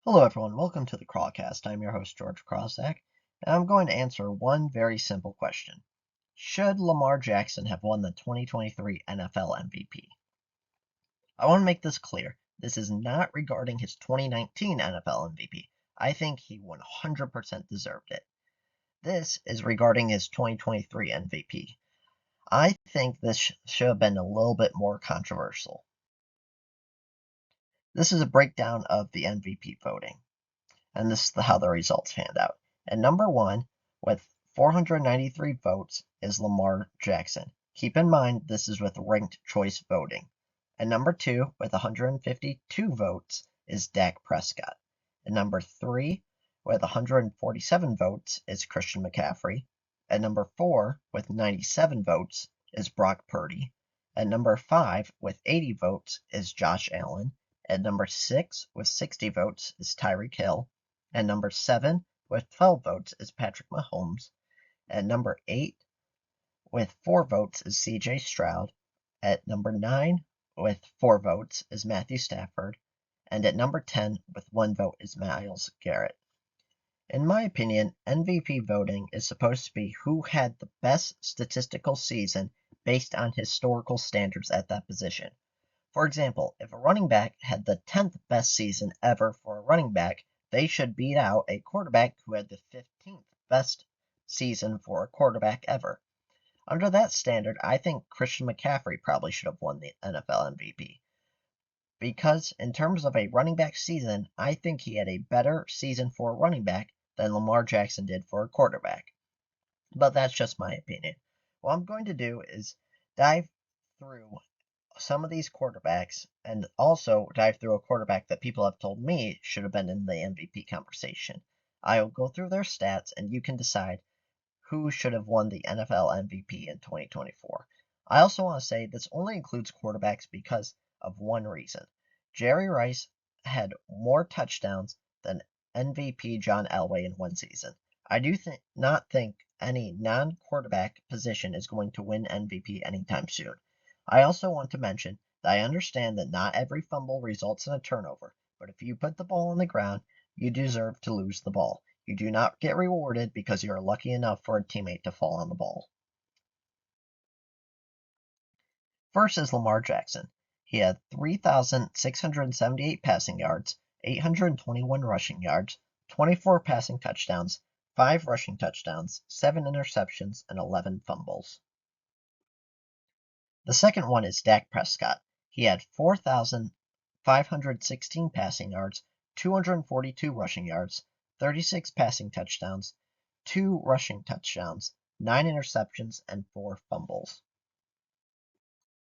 Hello everyone, welcome to the Crawlcast. I'm your host George Crossack, and I'm going to answer one very simple question. Should Lamar Jackson have won the 2023 NFL MVP? I want to make this clear. This is not regarding his 2019 NFL MVP. I think he 100% deserved it. This is regarding his 2023 MVP. I think this should have been a little bit more controversial. This is a breakdown of the MVP voting. And this is how the results panned out. And number one, with 493 votes, is Lamar Jackson. Keep in mind, this is with ranked choice voting. And number two, with 152 votes, is Dak Prescott. And number three, with 147 votes, is Christian McCaffrey. And number four, with 97 votes, is Brock Purdy. And number five, with 80 votes, is Josh Allen. And number six, with 60 votes, is Tyreek Hill. And number 7, with 12 votes, is Patrick Mahomes. At number 8, with 4 votes, is CJ Stroud. At number 9, with 4 votes, is Matthew Stafford. And at number 10, with 1 vote, is Myles Garrett. In my opinion, MVP voting is supposed to be who had the best statistical season based on historical standards at that position. For example, if a running back had the 10th best season ever for a running back, they should beat out a quarterback who had the 15th best season for a quarterback ever. Under that standard, I think Christian McCaffrey probably should have won the NFL MVP. Because in terms of a running back season, I think he had a better season for a running back than Lamar Jackson did for a quarterback. But that's just my opinion. What I'm going to do is dive through some of these quarterbacks and also dive through a quarterback that people have told me should have been in the MVP conversation. I'll go through their stats and you can decide who should have won the NFL MVP in 2024. I also want to say this only includes quarterbacks because of one reason. Jerry Rice had more touchdowns than MVP John Elway in one season. I do not think any non-quarterback position is going to win MVP anytime soon. I also want to mention that I understand that not every fumble results in a turnover, but if you put the ball on the ground, you deserve to lose the ball. You do not get rewarded because you are lucky enough for a teammate to fall on the ball. First is Lamar Jackson. He had 3,678 passing yards, 821 rushing yards, 24 passing touchdowns, 5 rushing touchdowns, 7 interceptions, and 11 fumbles. The second one is Dak Prescott. He had 4,516 passing yards, 242 rushing yards, 36 passing touchdowns, 2 rushing touchdowns, 9 interceptions, and 4 fumbles.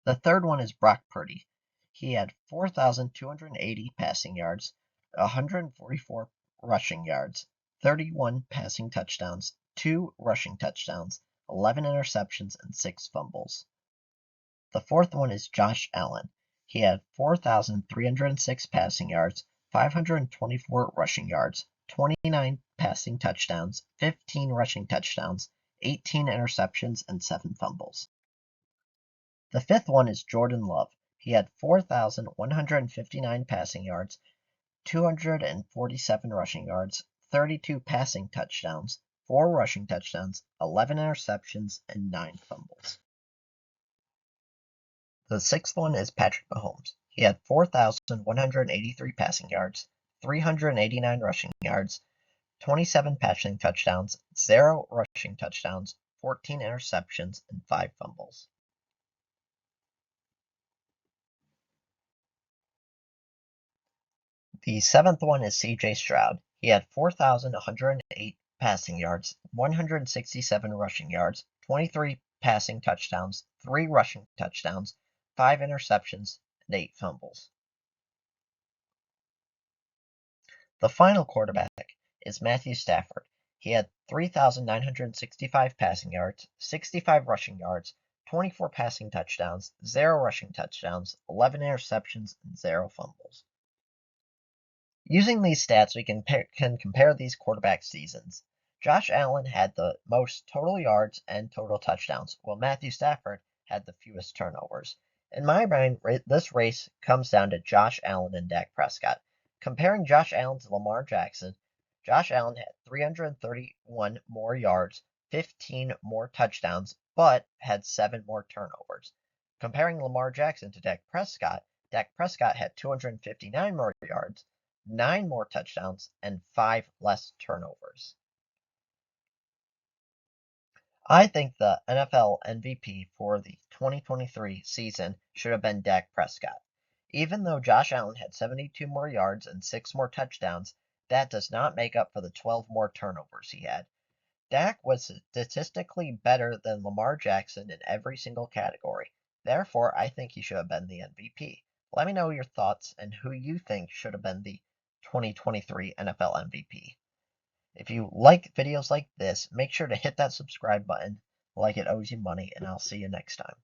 The third one is Brock Purdy. He had 4,280 passing yards, 144 rushing yards, 31 passing touchdowns, 2 rushing touchdowns, 11 interceptions, and 6 fumbles. The fourth one is Josh Allen. He had 4,306 passing yards, 524 rushing yards, 29 passing touchdowns, 15 rushing touchdowns, 18 interceptions, and 7 fumbles. The fifth one is Jordan Love. He had 4,159 passing yards, 247 rushing yards, 32 passing touchdowns, 4 rushing touchdowns, 11 interceptions, and 9 fumbles. The sixth one is Patrick Mahomes. He had 4,183 passing yards, 389 rushing yards, 27 passing touchdowns, 0 rushing touchdowns, 14 interceptions, and 5 fumbles. The seventh one is CJ Stroud. He had 4,108 passing yards, 167 rushing yards, 23 passing touchdowns, 3 rushing touchdowns, 5 interceptions, and 8 fumbles. The final quarterback is Matthew Stafford. He had 3,965 passing yards, 65 rushing yards, 24 passing touchdowns, 0 rushing touchdowns, 11 interceptions, and 0 fumbles. Using these stats, we can compare these quarterback seasons. Josh Allen had the most total yards and total touchdowns, while Matthew Stafford had the fewest turnovers. In my mind, this race comes down to Josh Allen and Dak Prescott. Comparing Josh Allen to Lamar Jackson, Josh Allen had 331 more yards, 15 more touchdowns, but had 7 more turnovers. Comparing Lamar Jackson to Dak Prescott had 259 more yards, 9 more touchdowns, and 5 less turnovers. I think the NFL MVP for the 2023 season should have been Dak Prescott. Even though Josh Allen had 72 more yards and 6 more touchdowns, that does not make up for the 12 more turnovers he had. Dak was statistically better than Lamar Jackson in every single category. Therefore, I think he should have been the MVP. Let me know your thoughts and who you think should have been the 2023 NFL MVP. If you like videos like this, make sure to hit that subscribe button like it owes you money, and I'll see you next time.